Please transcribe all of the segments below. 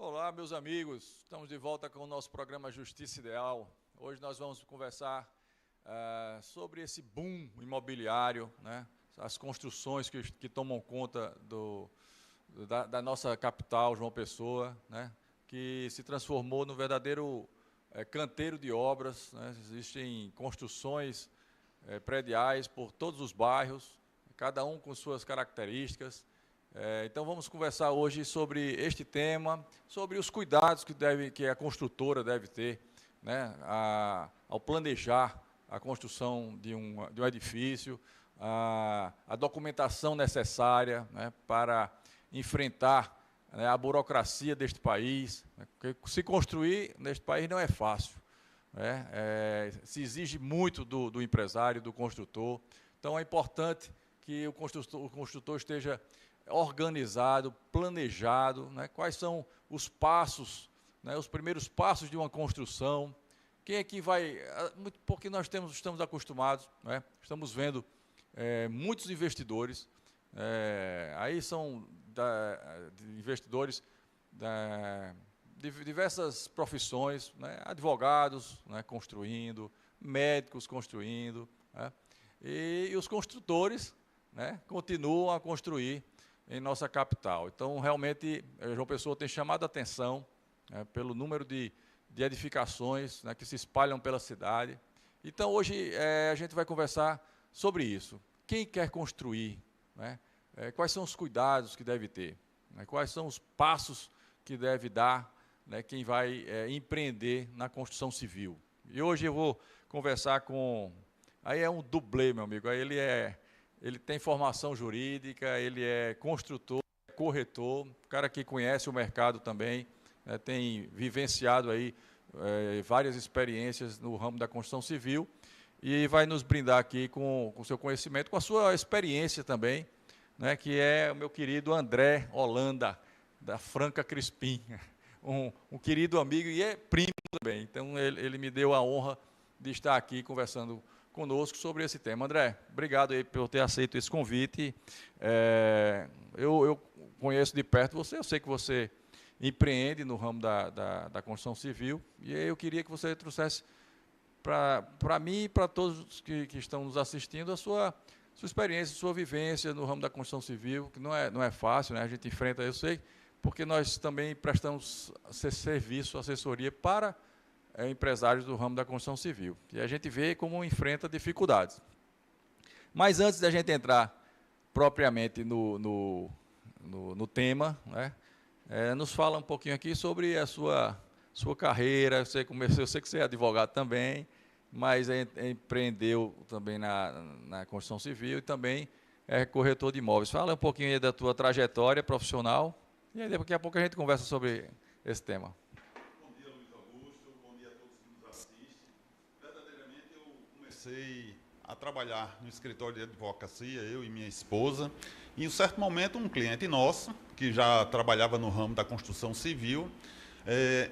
Olá, meus amigos. Estamos de volta com o nosso programa Justiça Ideal. Hoje nós vamos conversar sobre esse boom imobiliário, né? As construções que tomam conta da nossa capital, João Pessoa, né? Que se transformou no verdadeiro canteiro de obras, né? Existem construções prediais por todos os bairros, cada um com suas características. Então vamos conversar hoje sobre este tema, sobre os cuidados que a construtora deve ter, né, ao planejar a construção de um edifício, a documentação necessária, né, para enfrentar, né, a burocracia deste país. Porque se construir neste país não é fácil, né, se exige muito do empresário, do construtor. Então é importante que o construtor esteja organizado, planejado, né? Quais são os passos, né? Os primeiros passos de uma construção, quem é que vai, porque nós estamos acostumados, né? Estamos vendo muitos investidores, aí são investidores de diversas profissões, né? Advogados, né? Construindo, médicos construindo, né? E os construtores, né? Continuam a construir em nossa capital. Então, realmente, João Pessoa tem chamado a atenção, né, pelo número de edificações, né, que se espalham pela cidade. Então, hoje, a gente vai conversar sobre isso. Quem quer construir, né, quais são os cuidados que deve ter, né, quais são os passos que deve dar, né, quem vai empreender na construção civil. E hoje eu vou conversar com... Aí é um dublê, meu amigo, aí ele tem formação jurídica, ele é construtor, corretor, cara que conhece o mercado também, né, tem vivenciado aí várias experiências no ramo da construção civil e vai nos brindar aqui com o seu conhecimento, com a sua experiência também, né, que é o meu querido André Holanda, da Franca Crispim, um querido amigo e é primo também. Então, ele me deu a honra de estar aqui conversando conosco sobre esse tema. André, obrigado aí por ter aceito esse convite. Eu conheço de perto você, eu sei que você empreende no ramo da construção civil, e eu queria que você trouxesse para mim e para todos que estão nos assistindo a sua experiência, sua vivência no ramo da construção civil, que não é fácil, né? A gente enfrenta, eu sei, porque nós também prestamos serviço, assessoria para empresários do ramo da construção civil. E a gente vê como enfrenta dificuldades. Mas antes da gente entrar propriamente no tema, né, nos fala um pouquinho aqui sobre a sua carreira. Eu sei que você é advogado também, mas empreendeu também na construção civil e também é corretor de imóveis. Fala um pouquinho aí da tua trajetória profissional e aí daqui a pouco a gente conversa sobre esse tema. Comecei a trabalhar no escritório de advocacia, eu e minha esposa, e em um certo momento um cliente nosso, que já trabalhava no ramo da construção civil,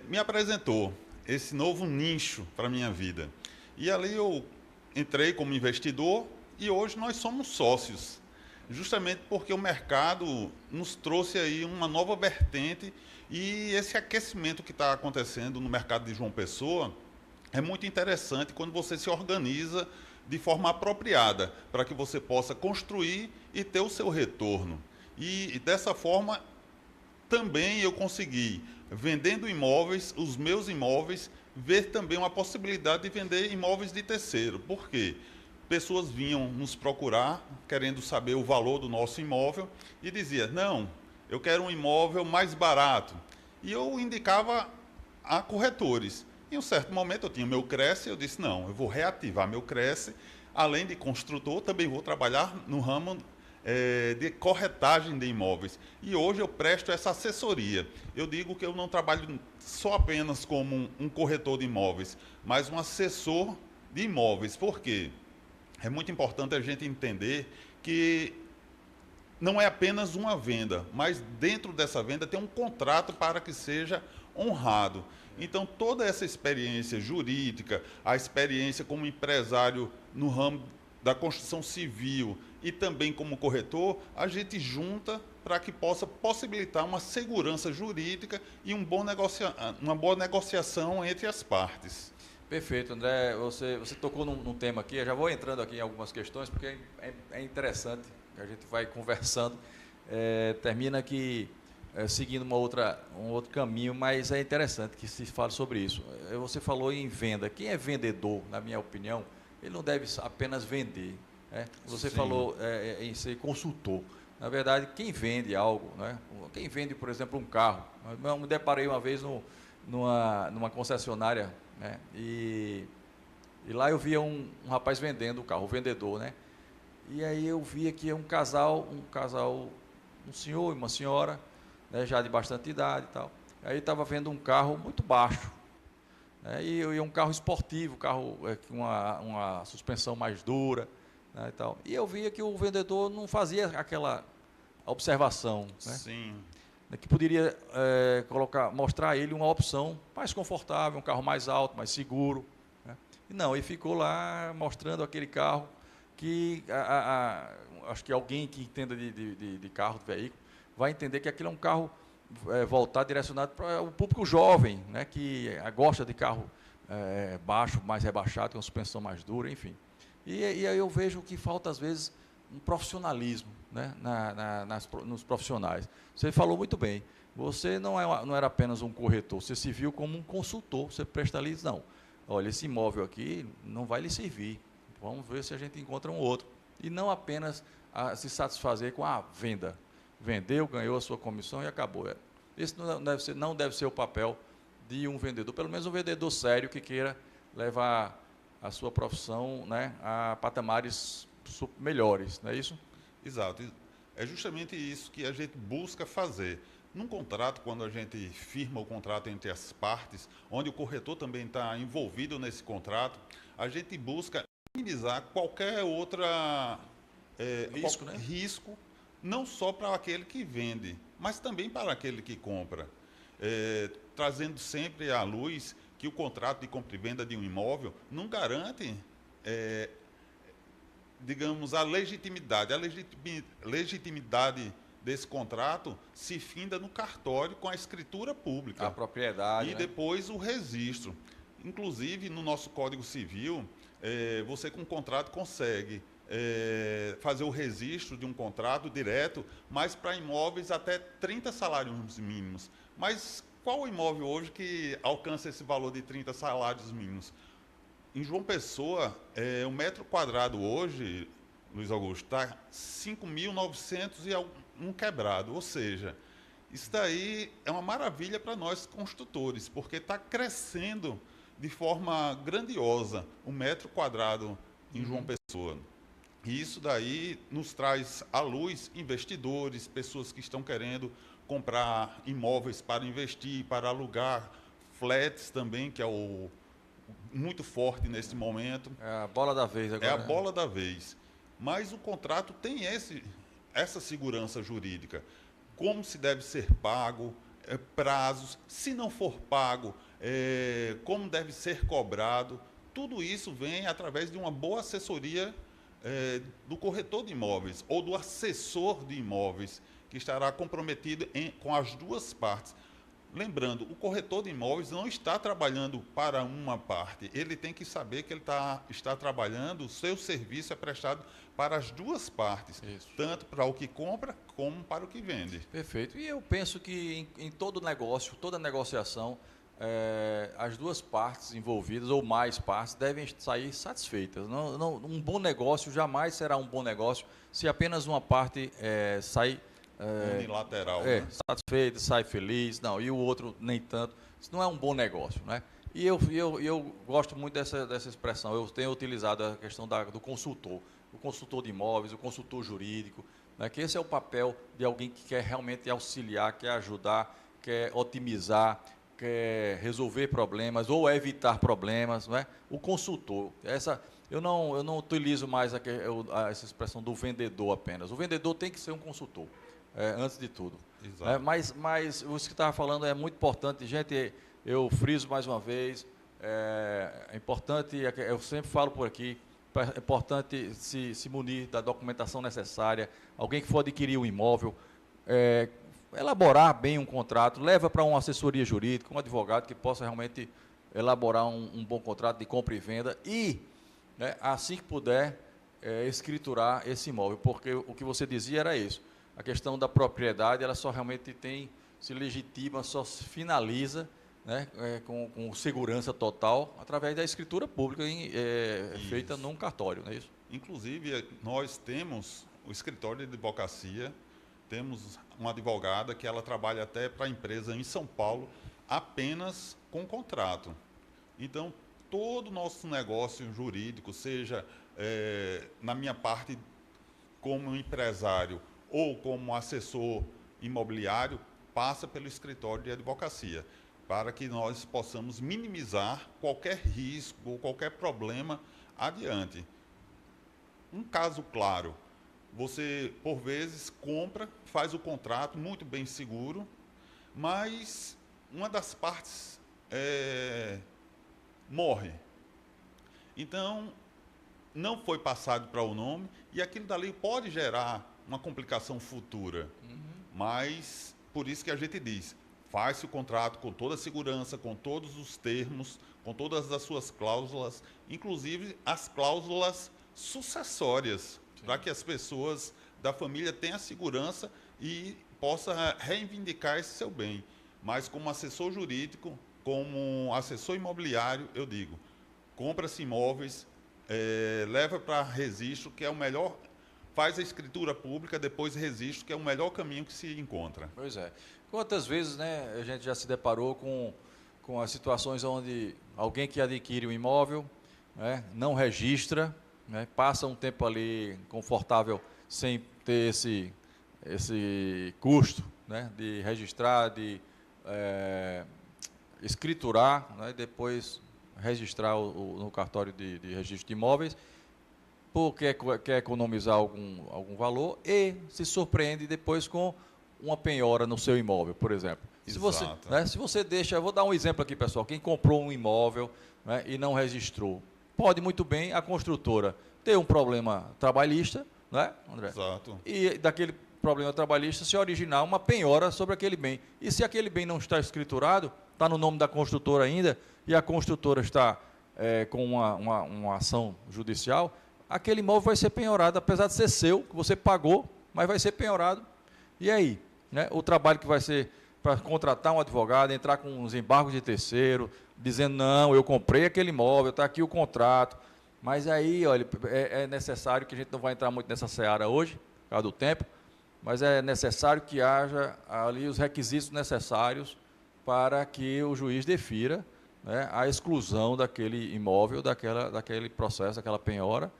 me apresentou esse novo nicho para a minha vida. E ali eu entrei como investidor e hoje nós somos sócios, justamente porque o mercado nos trouxe aí uma nova vertente e esse aquecimento que está acontecendo no mercado de João Pessoa é muito interessante quando você se organiza de forma apropriada, para que você possa construir e ter o seu retorno. E dessa forma, também eu consegui, vendendo imóveis, os meus imóveis, ver também uma possibilidade de vender imóveis de terceiro. Por quê? Pessoas vinham nos procurar, querendo saber o valor do nosso imóvel, e dizia, não, eu quero um imóvel mais barato. E eu indicava a corretores. Em um certo momento eu tinha o meu Cresce, eu disse, não, eu vou reativar meu Cresce, além de construtor, também vou trabalhar no ramo de corretagem de imóveis. E hoje eu presto essa assessoria. Eu digo que eu não trabalho só apenas como um corretor de imóveis, mas um assessor de imóveis. Por quê? É muito importante a gente entender que não é apenas uma venda, mas dentro dessa venda tem um contrato para que seja honrado. Então, toda essa experiência jurídica, a experiência como empresário no ramo da construção civil e também como corretor, a gente junta para que possa possibilitar uma segurança jurídica e uma boa negociação entre as partes. Perfeito, André. Você tocou num tema aqui, eu já vou entrando aqui em algumas questões, porque é interessante que a gente vai conversando. Termina que seguindo um outro caminho, mas é interessante que se fale sobre isso. Você falou em venda. Quem é vendedor, na minha opinião, ele não deve apenas vender. Você Sim. Falou em ser consultor. Na verdade, quem vende algo, né? Quem vende, por exemplo, um carro. Eu me deparei uma vez numa concessionária, né? E lá eu via um rapaz vendendo o carro, o vendedor, né? E aí eu via que um casal, um senhor e uma senhora, né, já de bastante idade e tal. Aí estava vendo um carro muito baixo, né? E um carro esportivo, carro com uma suspensão mais dura, né, e tal. E eu via que o vendedor não fazia aquela observação, né, Sim. que poderia mostrar a ele uma opção mais confortável, um carro mais alto, mais seguro, né? E não, ele ficou lá mostrando aquele carro que acho que alguém que entenda de carro, de veículo, vai entender que aquilo é um carro voltado, direcionado para o público jovem, né, que gosta de carro baixo, mais rebaixado, com suspensão mais dura, enfim. E aí eu vejo que falta, às vezes, um profissionalismo, né, nos profissionais. Você falou muito bem, você não era apenas um corretor, você se viu como um consultor, você presta ali e diz, não, olha, esse imóvel aqui não vai lhe servir, vamos ver se a gente encontra um outro. E não apenas se satisfazer com a venda. Vendeu, ganhou a sua comissão e acabou. Esse não deve ser o papel de um vendedor, pelo menos um vendedor sério que queira levar a sua profissão, né, a patamares melhores, não é isso? Exato. É justamente isso que a gente busca fazer. Num contrato, quando a gente firma o contrato entre as partes, onde o corretor também está envolvido nesse contrato, a gente busca minimizar qualquer outra risco, não só para aquele que vende, mas também para aquele que compra. Trazendo sempre à luz que o contrato de compra e venda de um imóvel não garante, digamos, a legitimidade. A legitimidade desse contrato se finda no cartório com a escritura pública. A propriedade. E depois o registro. Inclusive, no nosso Código Civil, você com o contrato consegue fazer o registro de um contrato direto, mas para imóveis até 30 salários mínimos. Mas qual imóvel hoje que alcança esse valor de 30 salários mínimos? Em João Pessoa, um metro quadrado hoje, Luiz Augusto, está 5.900 e um quebrado. Ou seja, isso daí é uma maravilha para nós construtores, porque está crescendo de forma grandiosa o metro quadrado em João Pessoa. E isso daí nos traz à luz investidores, pessoas que estão querendo comprar imóveis para investir, para alugar, flats também, que é muito forte nesse momento. É a bola da vez agora. É a bola da vez. Mas o contrato tem essa segurança jurídica. Como se deve ser pago, prazos, se não for pago, como deve ser cobrado. Tudo isso vem através de uma boa assessoria do corretor de imóveis ou do assessor de imóveis, que estará comprometido com as duas partes. Lembrando, o corretor de imóveis não está trabalhando para uma parte, ele tem que saber que ele está trabalhando, o seu serviço é prestado para as duas partes, Isso. Tanto para o que compra como para o que vende. Perfeito. E eu penso que em todo negócio, toda negociação, as duas partes envolvidas, ou mais partes, devem sair satisfeitas. Um bom negócio jamais será um bom negócio se apenas uma parte sair unilateral, né? satisfeita, sai feliz, não, e o outro nem tanto. Isso não é um bom negócio, né? E eu gosto muito dessa expressão. Eu tenho utilizado a questão do consultor, o consultor de imóveis, o consultor jurídico, né? Que esse é o papel de alguém que quer realmente auxiliar, quer ajudar, quer otimizar, quer resolver problemas ou evitar problemas, não é? O consultor. Eu não utilizo mais essa expressão do vendedor apenas. O vendedor tem que ser um consultor. Antes de tudo. Mas o que você estava falando é muito importante. Gente, eu friso mais uma vez, é importante, eu sempre falo por aqui, É importante se munir da documentação necessária. Alguém que for adquirir o imóvel, elaborar bem um contrato, leva para uma assessoria jurídica, um advogado que possa realmente elaborar um bom contrato de compra e venda e, né, assim que puder, escriturar esse imóvel, porque o que você dizia era isso. A questão da propriedade, ela só realmente se legitima, só se finaliza, né, com segurança total, através da escritura pública feita num cartório, não é isso? Inclusive, nós temos o escritório de advocacia, temos uma advogada que ela trabalha até para a empresa em São Paulo, apenas com contrato. Então, todo o nosso negócio jurídico, seja na minha parte como empresário ou como assessor imobiliário, passa pelo escritório de advocacia, para que nós possamos minimizar qualquer risco ou qualquer problema adiante. Um caso claro, você, por vezes, compra, faz o contrato muito bem seguro, mas uma das partes morre. Então, não foi passado para o nome, e aquilo dali pode gerar uma complicação futura. Mas, por isso que a gente diz, faz-se o contrato com toda a segurança, com todos os termos, com todas as suas cláusulas, inclusive as cláusulas sucessórias, para que as pessoas da família tenham a segurança e possam reivindicar esse seu bem. Mas como assessor jurídico, como assessor imobiliário, eu digo, compra-se imóveis, leva para registro, que é o melhor, faz a escritura pública, depois registro, que é o melhor caminho que se encontra. Pois é. Quantas vezes, né, a gente já se deparou com as situações onde alguém que adquire um imóvel, né, não registra, né, passa um tempo ali confortável sem ter esse custo, né, de registrar, de escriturar, né, e depois registrar no cartório de registro de imóveis, porque quer economizar algum valor e se surpreende depois com uma penhora no seu imóvel, por exemplo. Se você deixa, eu vou dar um exemplo aqui, pessoal, quem comprou um imóvel, né, e não registrou, pode muito bem a construtora ter um problema trabalhista, né, André? Exato. E daquele problema trabalhista se originar uma penhora sobre aquele bem. E se aquele bem não está escriturado, está no nome da construtora ainda, e a construtora está com uma ação judicial, aquele imóvel vai ser penhorado, apesar de ser seu, que você pagou, mas vai ser penhorado. E aí? Né, o trabalho que vai ser para contratar um advogado, entrar com os embargos de terceiro, dizendo, não, eu comprei aquele imóvel, está aqui o contrato. Mas aí, olha, é necessário, que a gente não vai entrar muito nessa seara hoje, por causa do tempo, mas é necessário que haja ali os requisitos necessários para que o juiz defira, né, a exclusão daquele imóvel, daquele processo, daquela penhora,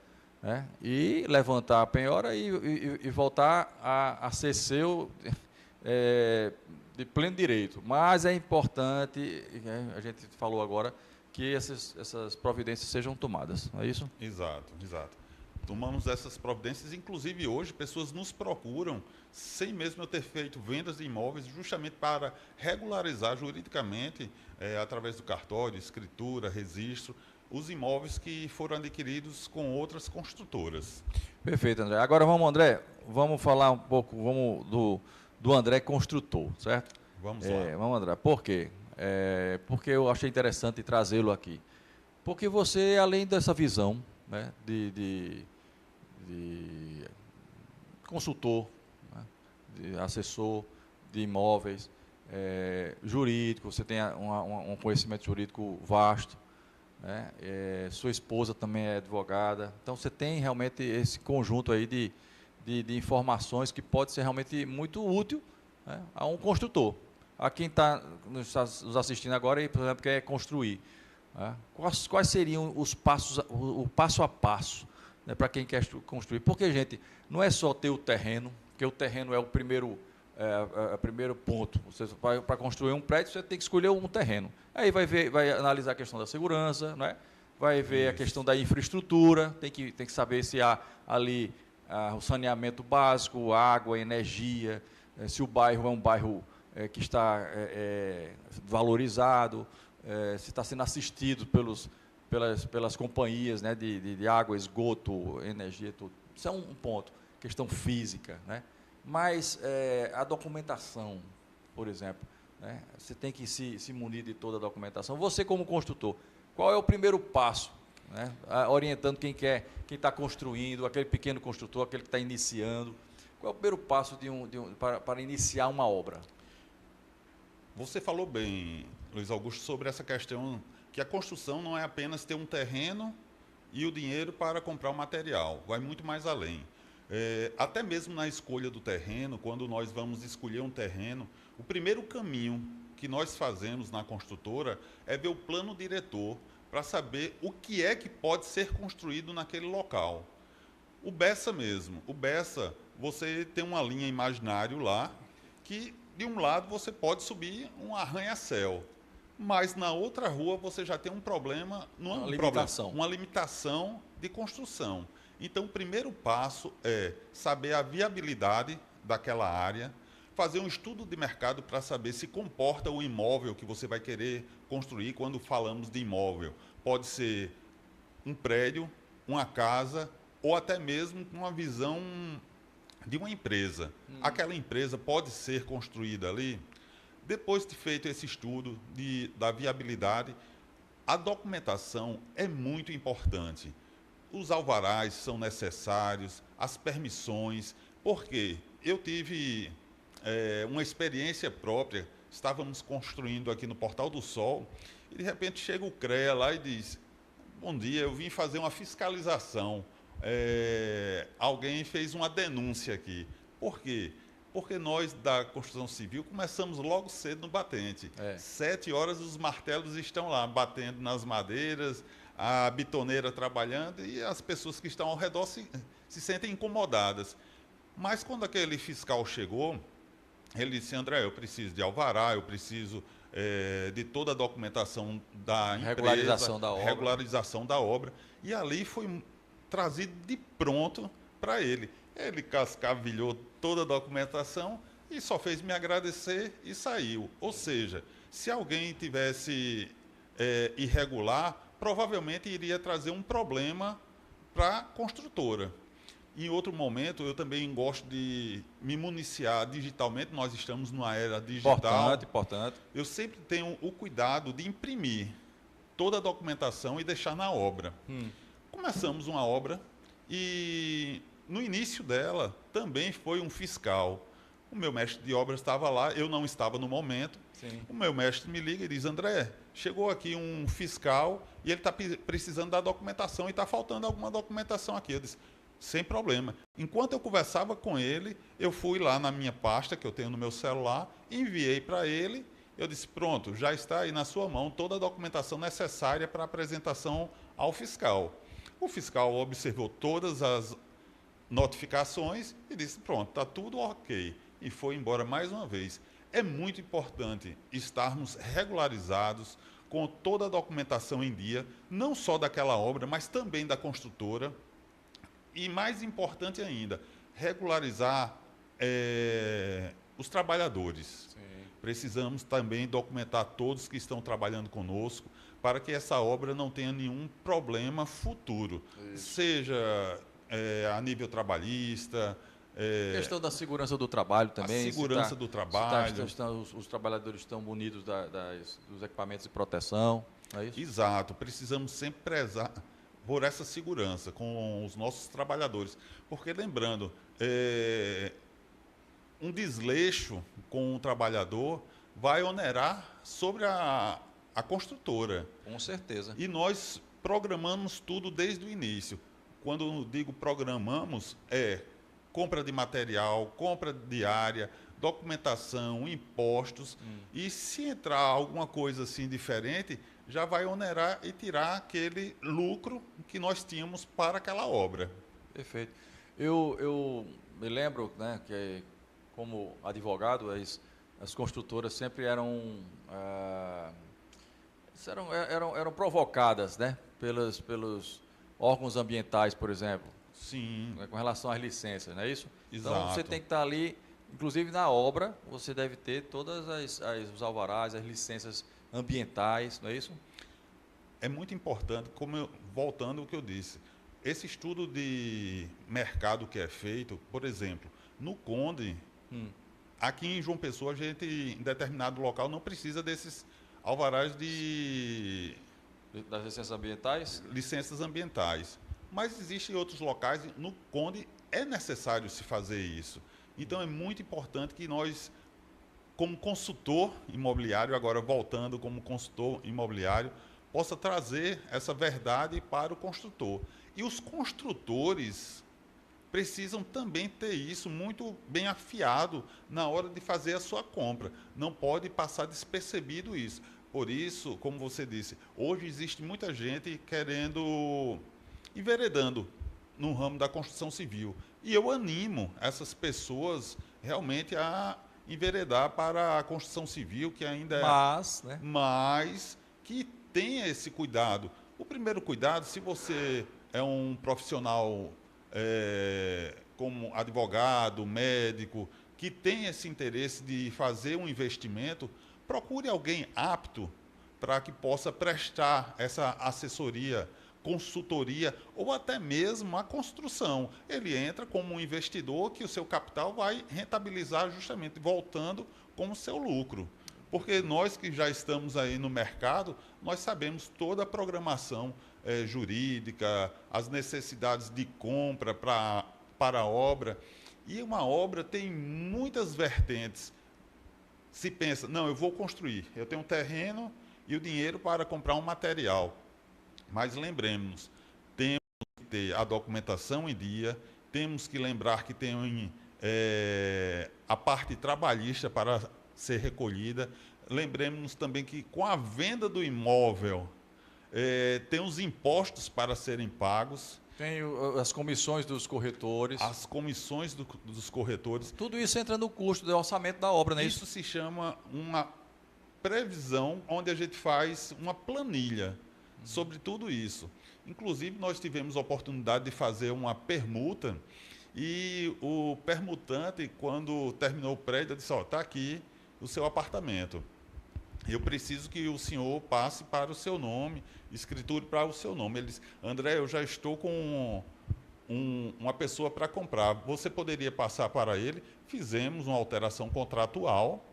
né, e levantar a penhora e voltar a ser seu de pleno direito. Mas é importante, a gente falou agora, que essas providências sejam tomadas, não é isso? Exato, exato. Tomamos essas providências, inclusive hoje pessoas nos procuram, sem mesmo eu ter feito vendas de imóveis, justamente para regularizar juridicamente, através do cartório, escritura, registro, os imóveis que foram adquiridos com outras construtoras. Perfeito, André. Agora vamos falar um pouco do André construtor, certo? Vamos lá. Vamos, André. Por quê? Porque eu achei interessante trazê-lo aqui. Porque você, além dessa visão, né, de consultor, né, de assessor de imóveis, jurídico, você tem um conhecimento jurídico vasto, né, sua esposa também é advogada, então você tem realmente esse conjunto aí de informações que pode ser realmente muito útil, né, a um construtor. A quem está nos assistindo agora e, por exemplo, quer construir, né, quais seriam os passos, o passo a passo, né, para quem quer construir? Porque, gente, não é só ter o terreno, porque o terreno é o primeiro ponto. Para construir um prédio, você tem que escolher um terreno. Aí vai analisar a questão da segurança, né, vai ver a questão da infraestrutura, tem que saber se há ali o saneamento básico, água, energia, se o bairro é um bairro que está valorizado, se está sendo assistido pelas companhias, né, de água, esgoto, energia, tudo. Isso é um ponto, questão física, né? Mas a documentação, por exemplo, né, você tem que se munir de toda a documentação. Você, como construtor, qual é o primeiro passo, né, orientando quem está construindo, aquele pequeno construtor, aquele que está iniciando? Qual é o primeiro passo para iniciar uma obra? Você falou bem, Luiz Augusto, sobre essa questão que a construção não é apenas ter um terreno e o dinheiro para comprar o material, vai muito mais além. Até mesmo na escolha do terreno, quando nós vamos escolher um terreno, o primeiro caminho que nós fazemos na construtora é ver o plano diretor para saber o que é que pode ser construído naquele local. O Bessa mesmo, o Bessa, você tem uma linha imaginário lá que de um lado você pode subir um arranha-céu, mas na outra rua você já tem um problema, uma limitação de construção. Então, o primeiro passo é saber a viabilidade daquela área, fazer um estudo de mercado para saber se comporta o imóvel que você vai querer construir. Quando falamos de imóvel, pode ser um prédio, uma casa ou até mesmo uma visão de uma empresa. Aquela empresa pode ser construída ali. Depois de feito esse estudo da viabilidade, a documentação é muito importante. Os alvarás são necessários, as permissões, porque eu tive uma experiência própria. Estávamos construindo aqui no Portal do Sol e de repente chega o CREA lá e diz: bom dia, eu vim fazer uma fiscalização. Alguém fez uma denúncia aqui. Por quê? Porque nós da construção civil começamos logo cedo no batente. 7 horas os martelos estão lá batendo nas madeiras, a bitoneira trabalhando e as pessoas que estão ao redor se sentem incomodadas. Mas quando aquele fiscal chegou, ele disse: André, eu preciso de alvará, eu preciso de toda a documentação da empresa, regularização da obra. E ali foi trazido de pronto para ele. Ele cascavilhou toda a documentação e só fez me agradecer e saiu. Ou seja, se alguém tivesse irregular, provavelmente iria trazer um problema para a construtora. Em outro momento, eu também gosto de me municiar digitalmente. Nós estamos numa era digital. Importante. Eu sempre tenho o cuidado de imprimir toda a documentação e deixar na obra. Começamos uma obra e no início dela também foi um fiscal. O meu mestre de obras estava lá, eu não estava no momento. Sim. O meu mestre me liga e diz: André, chegou aqui um fiscal e ele está precisando da documentação e está faltando alguma documentação aqui. Eu disse: sem problema. Enquanto eu conversava com ele, eu fui lá na minha pasta que eu tenho no meu celular, enviei para ele. Eu disse: pronto, já está aí na sua mão toda a documentação necessária para a apresentação ao fiscal. O fiscal observou todas as notificações e disse: pronto, está tudo ok. E foi embora mais uma vez. É muito importante estarmos regularizados com toda a documentação em dia, não só daquela obra, mas também da construtora. E mais importante ainda, regularizar os trabalhadores. Sim. Precisamos também documentar todos que estão trabalhando conosco para que essa obra não tenha nenhum problema futuro. Isso. Seja a nível trabalhista... A questão da segurança do trabalho também. A segurança do trabalho. Os trabalhadores estão munidos dos equipamentos de proteção, não é isso? Exato. Precisamos sempre prezar por essa segurança com os nossos trabalhadores. Porque, lembrando, um desleixo com o trabalhador vai onerar sobre a construtora. Com certeza. E nós programamos tudo desde o início. Quando eu digo programamos, compra de material, compra de área, documentação, impostos. E se entrar alguma coisa assim diferente, já vai onerar e tirar aquele lucro que nós tínhamos para aquela obra. Perfeito. Eu me lembro, né, que como advogado, as construtoras sempre eram provocadas, né, pelos órgãos ambientais, por exemplo. Sim. Com relação às licenças, não é isso? Exato. Então, você tem que estar ali, inclusive na obra, você deve ter todas os alvarás, as licenças ambientais, não é isso? é muito importante, voltando ao que eu disse, esse estudo de mercado que é feito, por exemplo, no Conde, aqui em João Pessoa, a gente, em determinado local, não precisa desses alvarás Das licenças ambientais? Licenças ambientais. Mas existem outros locais, no Conde é necessário se fazer isso. Então é muito importante que nós, como consultor imobiliário, agora voltando como consultor imobiliário, possa trazer essa verdade para o construtor. E os construtores precisam também ter isso muito bem afiado na hora de fazer a sua compra. Não pode passar despercebido isso. Por isso, como você disse, hoje existe muita gente enveredando no ramo da construção civil. E eu animo essas pessoas realmente a enveredar para a construção civil, que ainda é... Mas que tenha esse cuidado. O primeiro cuidado, se você é um profissional como advogado, médico, que tem esse interesse de fazer um investimento, procure alguém apto para que possa prestar essa assessoria, consultoria ou até mesmo a construção. Ele entra como um investidor que o seu capital vai rentabilizar justamente voltando com o seu lucro. Porque nós que já estamos aí no mercado, nós sabemos toda a programação jurídica, as necessidades de compra para a obra. E uma obra tem muitas vertentes. Se pensa, não, eu vou construir, eu tenho um terreno e o dinheiro para comprar um material. Mas lembremos, temos que ter a documentação em dia, temos que lembrar que tem a parte trabalhista para ser recolhida. Lembremos também que com a venda do imóvel, tem os impostos para serem pagos. Tem as comissões dos corretores. As comissões dos corretores. Tudo isso entra no custo do orçamento da obra, não é isso? Isso se chama uma previsão, onde a gente faz uma planilha sobre tudo isso. Inclusive, nós tivemos a oportunidade de fazer uma permuta e o permutante, quando terminou o prédio, disse, está aqui o seu apartamento. Eu preciso que o senhor passe para o seu nome, escriture para o seu nome. Ele disse, André, eu já estou com uma pessoa para comprar. Você poderia passar para ele? Fizemos uma alteração contratual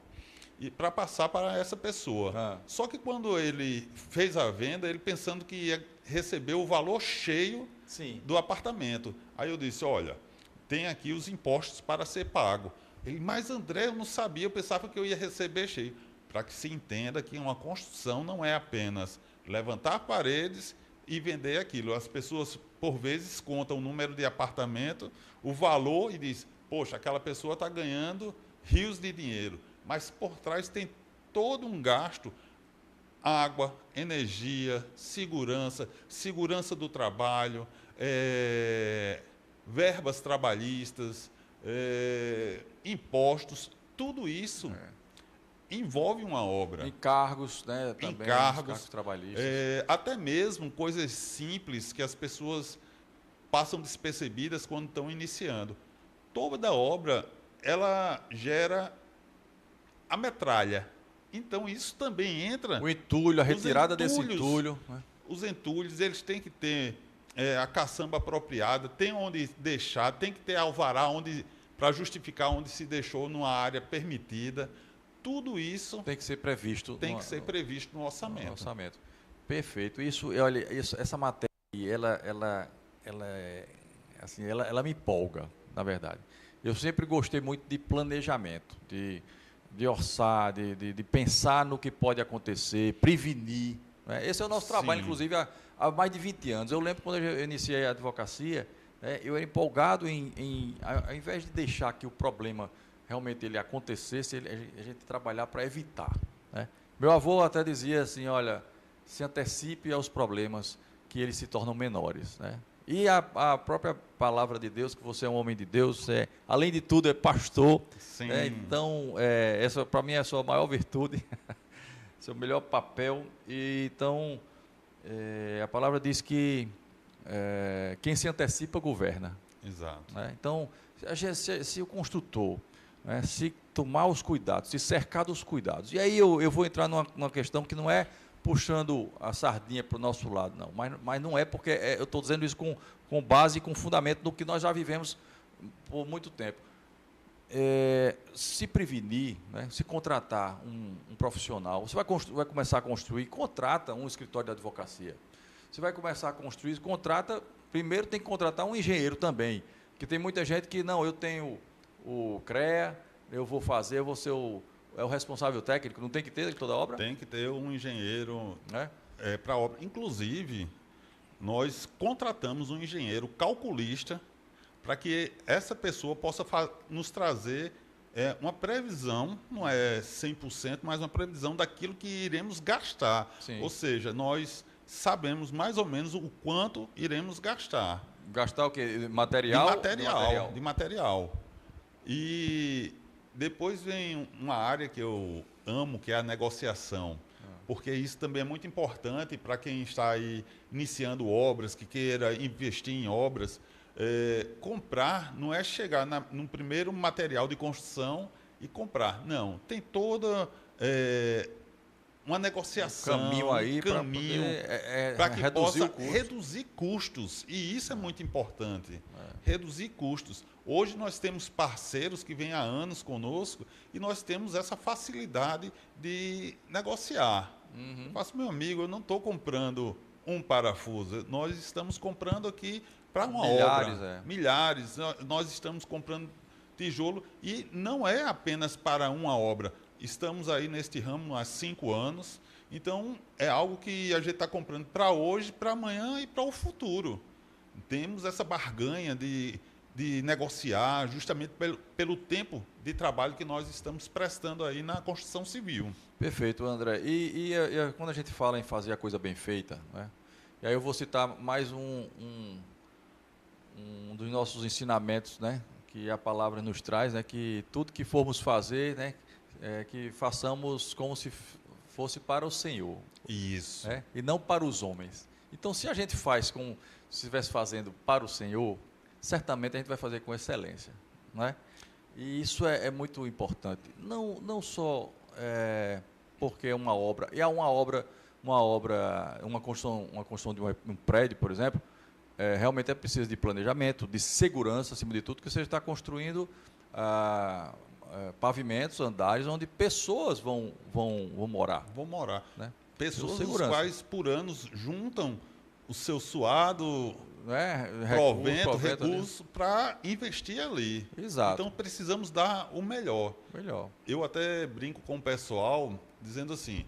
e para passar para essa pessoa. Só que quando ele fez a venda, ele pensando que ia receber o valor cheio do apartamento. Aí eu disse, olha, tem aqui os impostos para ser pago. Ele, mas André, eu não sabia, eu pensava que eu ia receber cheio. Para que se entenda que uma construção não é apenas levantar paredes e vender aquilo. As pessoas, por vezes, contam o número de apartamento, o valor e diz, poxa, aquela pessoa está ganhando rios de dinheiro. Mas por trás tem todo um gasto, água, energia, segurança do trabalho, verbas trabalhistas, impostos, tudo isso envolve uma obra. Encargos, né? Também, encargos trabalhistas. Até mesmo coisas simples que as pessoas passam despercebidas quando estão iniciando. Toda obra, ela gera a metralha. Então, isso também entra... O entulho, a retirada desse entulho. Né? Os entulhos, eles têm que ter a caçamba apropriada, tem onde deixar, tem que ter alvará para justificar onde se deixou numa área permitida. Tudo isso tem que ser previsto. Tem que ser previsto no orçamento. No orçamento. Perfeito. Olha, essa matéria, ela me empolga, na verdade. Eu sempre gostei muito de planejamento, de orçar, de pensar no que pode acontecer, prevenir. Né? Esse é o nosso trabalho, inclusive, há mais de 20 anos. Eu lembro quando eu iniciei a advocacia, eu era empolgado ao invés de deixar que o problema realmente ele acontecesse, a gente trabalhar para evitar. Né? Meu avô até dizia assim, olha, se antecipe aos problemas que eles se tornam menores. Né? E a própria palavra de Deus, que você é um homem de Deus, além de tudo é pastor. Né? Então, essa para mim é a sua maior virtude, seu melhor papel. E, então, a palavra diz que quem se antecipa governa. Exato. Né? Então, se o construtor se tomar os cuidados, se cercar dos cuidados. E aí eu vou entrar numa questão que não é puxando a sardinha para o nosso lado, não. Mas não é porque eu estou dizendo isso com base e com fundamento do que nós já vivemos por muito tempo. Se prevenir, né, se contratar um profissional, você vai começar a construir, contrata um escritório de advocacia. Você vai começar a construir, primeiro tem que contratar um engenheiro também, porque tem muita gente que, não, eu tenho o CREA, eu vou ser o responsável técnico, não tem que ter de toda a obra? Tem que ter um engenheiro para a obra. Inclusive, nós contratamos um engenheiro calculista para que essa pessoa possa nos trazer uma previsão, não é 100%, mas uma previsão daquilo que iremos gastar. Sim. Ou seja, nós sabemos mais ou menos o quanto iremos gastar. Gastar o quê? Material? De material. E depois vem uma área que eu amo, que é a negociação. Porque isso também é muito importante para quem está aí iniciando obras, que queira investir em obras. Comprar não é chegar no primeiro material de construção e comprar. Não, tem toda uma negociação, caminho aí para que possa reduzir custos. E isso é muito importante, reduzir custos. Hoje nós temos parceiros que vêm há anos conosco e nós temos essa facilidade de negociar. Eu faço, meu amigo, eu não estou comprando um parafuso, nós estamos comprando aqui para uma obra. Milhares. Nós estamos comprando tijolo e não é apenas para uma obra. Estamos aí neste ramo há 5 anos, então é algo que a gente está comprando para hoje, para amanhã e para o futuro. Temos essa barganha de negociar justamente pelo tempo de trabalho que nós estamos prestando aí na construção civil. Perfeito, André. E quando a gente fala em fazer a coisa bem feita, né? E aí eu vou citar mais um dos nossos ensinamentos, né, que a palavra nos traz, né, que tudo que formos fazer, né, que façamos como se fosse para o Senhor. Isso. Né, e não para os homens. Então, se a gente faz como se estivesse fazendo para o Senhor, certamente a gente vai fazer com excelência. Né? E isso é muito importante. Não só porque é uma obra, e há uma construção de um prédio, por exemplo, realmente é preciso de planejamento, de segurança, acima de tudo, que você está construindo pavimentos, andares, onde pessoas vão morar. Vão morar. Né? Pessoas os quais, por anos, juntam o seu suado, recurso para investir ali. Exato. Então, precisamos dar o melhor. Eu até brinco com o pessoal, dizendo assim,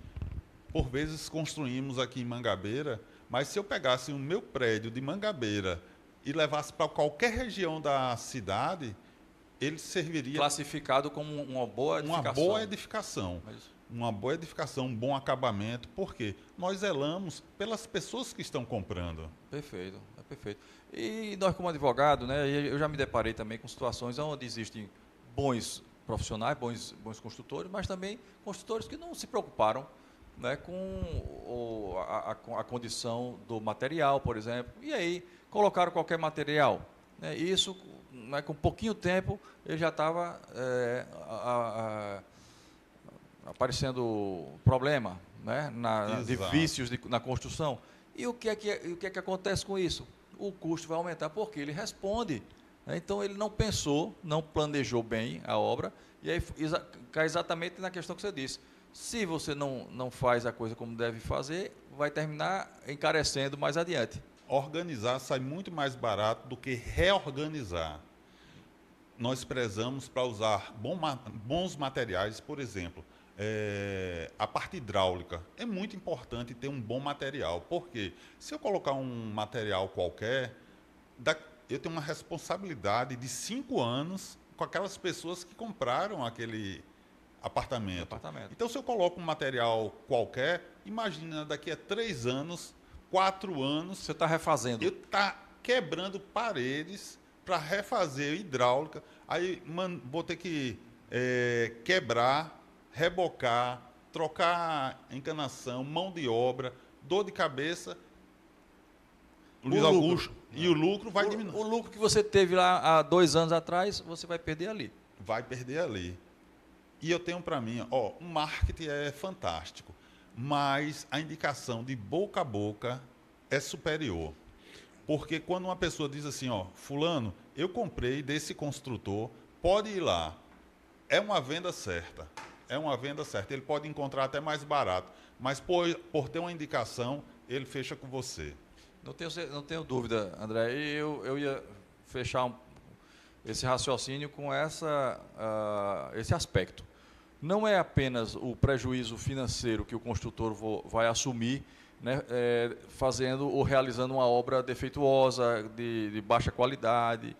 por vezes construímos aqui em Mangabeira, mas se eu pegasse o meu prédio de Mangabeira e levasse para qualquer região da cidade, ele serviria... Classificado como uma boa edificação. Uma boa edificação. Uma boa edificação, um bom acabamento. Por quê? Nós zelamos pelas pessoas que estão comprando. Perfeito, perfeito. E nós, como advogado, né, eu já me deparei também com situações onde existem bons profissionais, bons construtores, mas também construtores que não se preocuparam, né, com a condição do material, por exemplo, e aí colocaram qualquer material. Né, e isso, né, com pouquinho tempo, ele já estava aparecendo problema, né, de vícios na construção. E o que é que acontece com isso? O custo vai aumentar porque ele responde. Né, então, ele não pensou, não planejou bem a obra, e aí cai exatamente na questão que você disse. Se você não faz a coisa como deve fazer, vai terminar encarecendo mais adiante. Organizar sai muito mais barato do que reorganizar. Nós prezamos para usar bons materiais, por exemplo, a parte hidráulica. É muito importante ter um bom material, porque se eu colocar um material qualquer, eu tenho uma responsabilidade de 5 anos com aquelas pessoas que compraram aquele apartamento. Então, se eu coloco um material qualquer, imagina daqui a 3 anos, 4 anos... Você está refazendo. Eu estou quebrando paredes para refazer hidráulica. Aí vou ter que quebrar, rebocar, trocar encanação, mão de obra, dor de cabeça. Luiz Augusto, e o lucro vai diminuir. O lucro que você teve lá há 2 anos atrás, você vai perder ali. Vai perder ali. E eu tenho para mim, o marketing é fantástico, mas a indicação de boca a boca é superior. Porque quando uma pessoa diz assim, ó, fulano, eu comprei desse construtor, pode ir lá. É uma venda certa. É uma venda certa. Ele pode encontrar até mais barato, mas por ter uma indicação, ele fecha com você. Não tenho dúvida, André. E eu ia fechar esse raciocínio com esse aspecto. Não é apenas o prejuízo financeiro que o construtor vai assumir, né, fazendo ou realizando uma obra defeituosa, de baixa qualidade,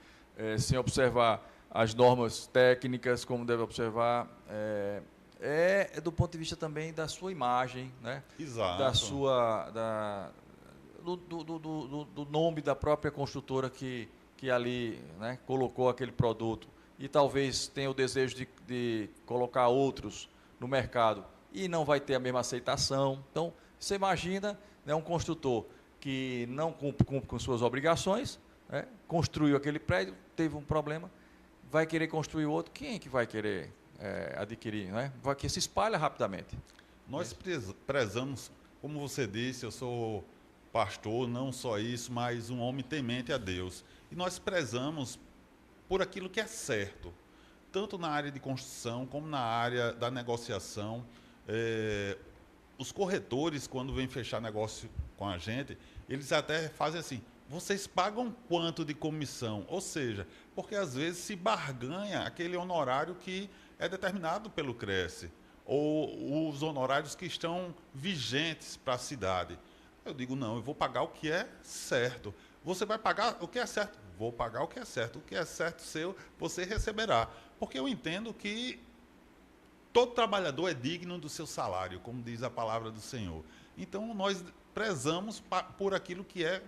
sem observar as normas técnicas, como deve observar, do ponto de vista também da sua imagem, né? Exato. Do nome da própria construtora que ali, né, colocou aquele produto e talvez tenha o desejo de colocar outros no mercado e não vai ter a mesma aceitação. Então, você imagina, né, um construtor que não cumpre com suas obrigações, né, construiu aquele prédio, teve um problema, vai querer construir outro, quem é que vai querer adquirir? Né? Que se espalha rapidamente. Nós prezamos, como você disse, eu sou pastor, não só isso, mas um homem temente a Deus. E nós prezamos por aquilo que é certo, tanto na área de construção como na área da negociação. Os corretores, quando vêm fechar negócio com a gente, eles até fazem assim, vocês pagam quanto de comissão? Ou seja, porque às vezes se barganha aquele honorário que é determinado pelo Cresce, ou os honorários que estão vigentes para a cidade. Eu digo, não, eu vou pagar o que é certo. Você vai pagar o que é certo? Vou pagar o que é certo. O que é certo seu, você receberá. Porque eu entendo que todo trabalhador é digno do seu salário, como diz a palavra do Senhor. Então, nós prezamos por aquilo que é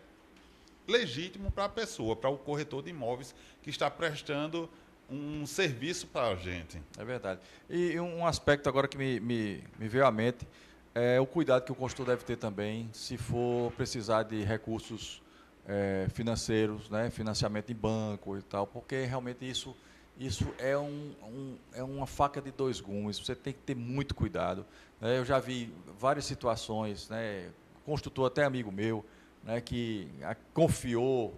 legítimo para a pessoa, para o corretor de imóveis que está prestando um serviço para a gente. É verdade. E um aspecto agora que me veio à mente é o cuidado que o construtor deve ter também, se for precisar de recursos financeiros, né, financiamento em banco e tal, porque realmente isso é uma faca de dois gumes, você tem que ter muito cuidado. Né? Eu já vi várias situações, né, construtor até amigo meu, né, que confiou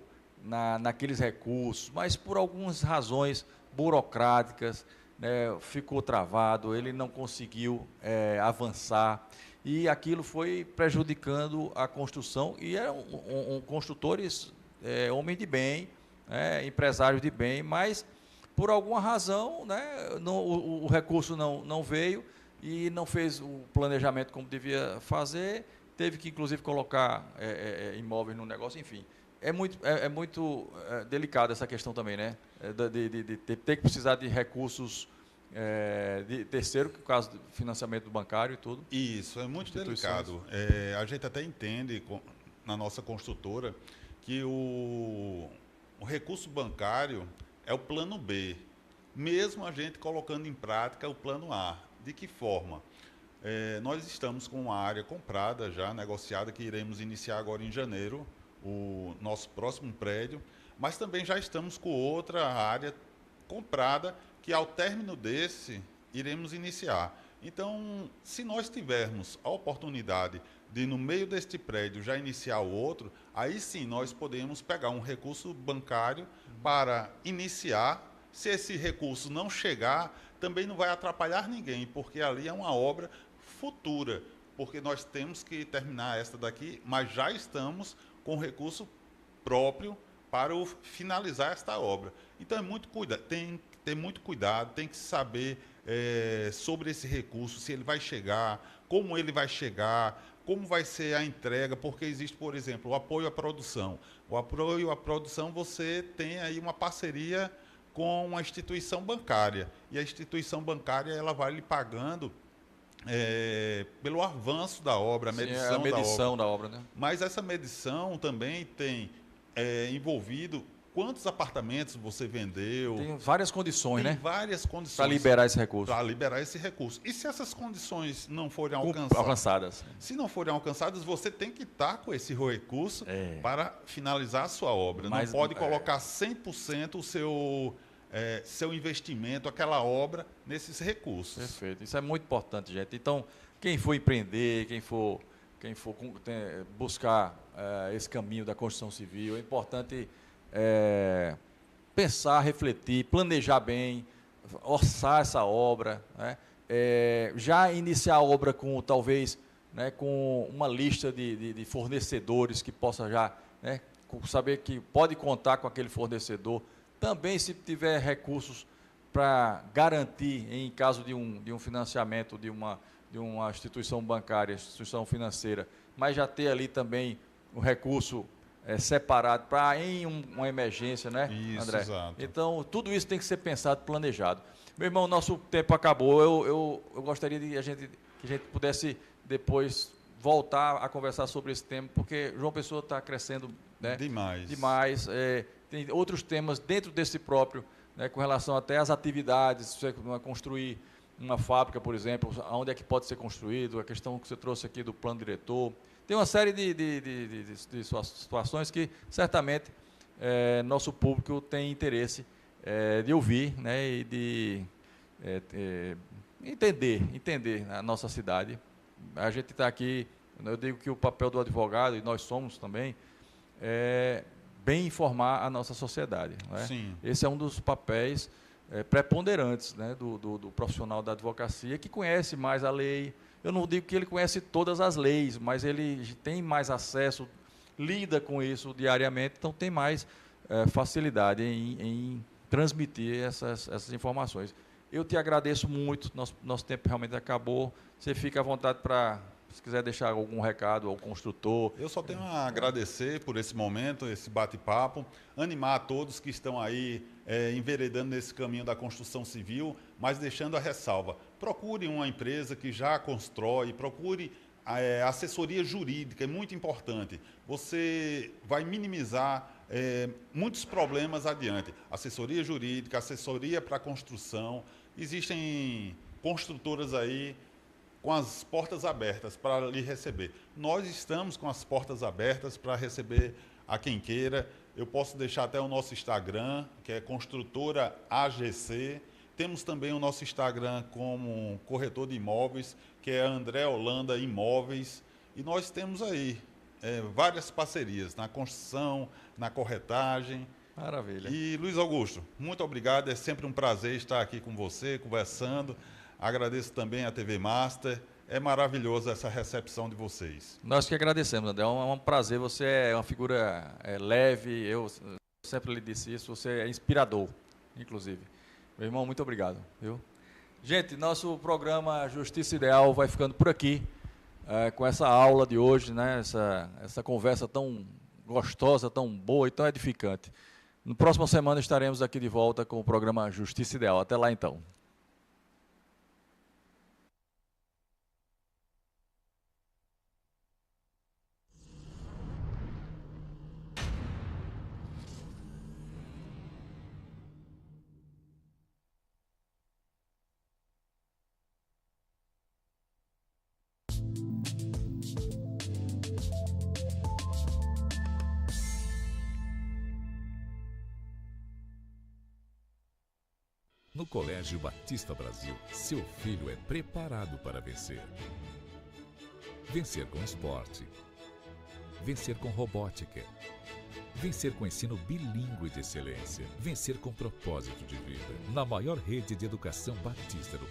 naqueles recursos, mas por algumas razões burocráticas, né, ficou travado, ele não conseguiu avançar, e aquilo foi prejudicando a construção, e eram construtores, homens de bem, empresários de bem, mas por alguma razão, né, o recurso não veio e não fez o planejamento como devia fazer, teve que inclusive colocar imóveis no negócio, enfim. É muito delicada essa questão também, né? De ter que precisar de recursos de terceiro, que é o caso do financiamento bancário e tudo. Isso, é muito delicado. A gente até entende, na nossa construtora, que o recurso bancário é o plano B, mesmo a gente colocando em prática o plano A. De que forma? Nós estamos com uma área comprada já, negociada, que iremos iniciar agora em janeiro, o nosso próximo prédio, mas também já estamos com outra área comprada, que ao término desse, iremos iniciar. Então, se nós tivermos a oportunidade de, no meio deste prédio, já iniciar o outro, aí sim nós podemos pegar um recurso bancário para iniciar. Se esse recurso não chegar, também não vai atrapalhar ninguém, porque ali é uma obra futura, porque nós temos que terminar esta daqui, mas já estamos com recurso próprio para finalizar esta obra. Então, tem que ter muito cuidado, tem que saber sobre esse recurso, se ele vai chegar, como ele vai chegar, como vai ser a entrega, porque existe, por exemplo, o apoio à produção. O apoio à produção, você tem aí uma parceria com uma instituição bancária, e a instituição bancária ela vai lhe pagando pelo avanço da obra, a medição da obra, né? Mas essa medição também tem envolvido quantos apartamentos você vendeu. Tem várias condições, né? Várias condições. Para liberar esse recurso. Para liberar esse recurso. E se essas condições não forem alcançadas? Se não forem alcançadas, você tem que estar com esse recurso para finalizar a sua obra. Mas, não pode colocar 100% o seu investimento, aquela obra, nesses recursos. Perfeito. Isso é muito importante, gente. Então, quem for empreender, quem for buscar esse caminho da construção civil, é importante pensar, refletir, planejar bem, orçar essa obra, né? Já iniciar a obra com, talvez, né, com uma lista de fornecedores que possa já, né, saber que pode contar com aquele fornecedor. Também, se tiver recursos para garantir, em caso de um financiamento de uma instituição bancária, instituição financeira, mas já ter ali também o recurso separado para uma emergência, né, isso, André? Exato. Então, tudo isso tem que ser pensado, planejado. Meu irmão, nosso tempo acabou. Eu gostaria que a gente pudesse depois voltar a conversar sobre esse tema, porque João Pessoa está crescendo, né, demais. Tem outros temas dentro desse próprio, né, com relação até às atividades, construir uma fábrica, por exemplo, onde é que pode ser construído, a questão que você trouxe aqui do plano diretor. Tem uma série de situações que, certamente, nosso público tem interesse de ouvir, né, e de entender a nossa cidade. A gente está aqui, eu digo que o papel do advogado, e nós somos também, bem informar a nossa sociedade, né? Sim. Esse é um dos papéis preponderantes, né, do profissional da advocacia, que conhece mais a lei. Eu não digo que ele conhece todas as leis, mas ele tem mais acesso, lida com isso diariamente, então tem mais facilidade em transmitir essas informações. Eu te agradeço muito, nosso tempo realmente acabou. Você fica à vontade para, se quiser deixar algum recado ao construtor. Eu só tenho a agradecer por esse momento, esse bate-papo, animar a todos que estão aí enveredando nesse caminho da construção civil, mas deixando a ressalva. Procure uma empresa que já constrói, procure assessoria jurídica, é muito importante. Você vai minimizar muitos problemas adiante. Assessoria jurídica, assessoria para construção. Existem construtoras aí com as portas abertas para lhe receber. Nós estamos com as portas abertas para receber a quem queira. Eu posso deixar até o nosso Instagram, que é Construtora AGC. Temos também o nosso Instagram como corretor de imóveis, que é André Holanda Imóveis. E nós temos aí várias parcerias na construção, na corretagem. Maravilha. E, Luiz Augusto, muito obrigado. É sempre um prazer estar aqui com você, conversando. Agradeço também a TV Master. É maravilhoso essa recepção de vocês. Nós que agradecemos, André. É um prazer. Você é uma figura leve. Eu sempre lhe disse isso. Você é inspirador, inclusive. Meu irmão, muito obrigado. Viu? Gente, nosso programa Justiça Ideal vai ficando por aqui, com essa aula de hoje, né? Essa conversa tão gostosa, tão boa e tão edificante. No próxima semana estaremos aqui de volta com o programa Justiça Ideal. Até lá, então. No Colégio Batista Brasil, seu filho é preparado para vencer. Vencer com esporte. Vencer com robótica. Vencer com ensino bilíngue de excelência. Vencer com propósito de vida. Na maior rede de educação batista do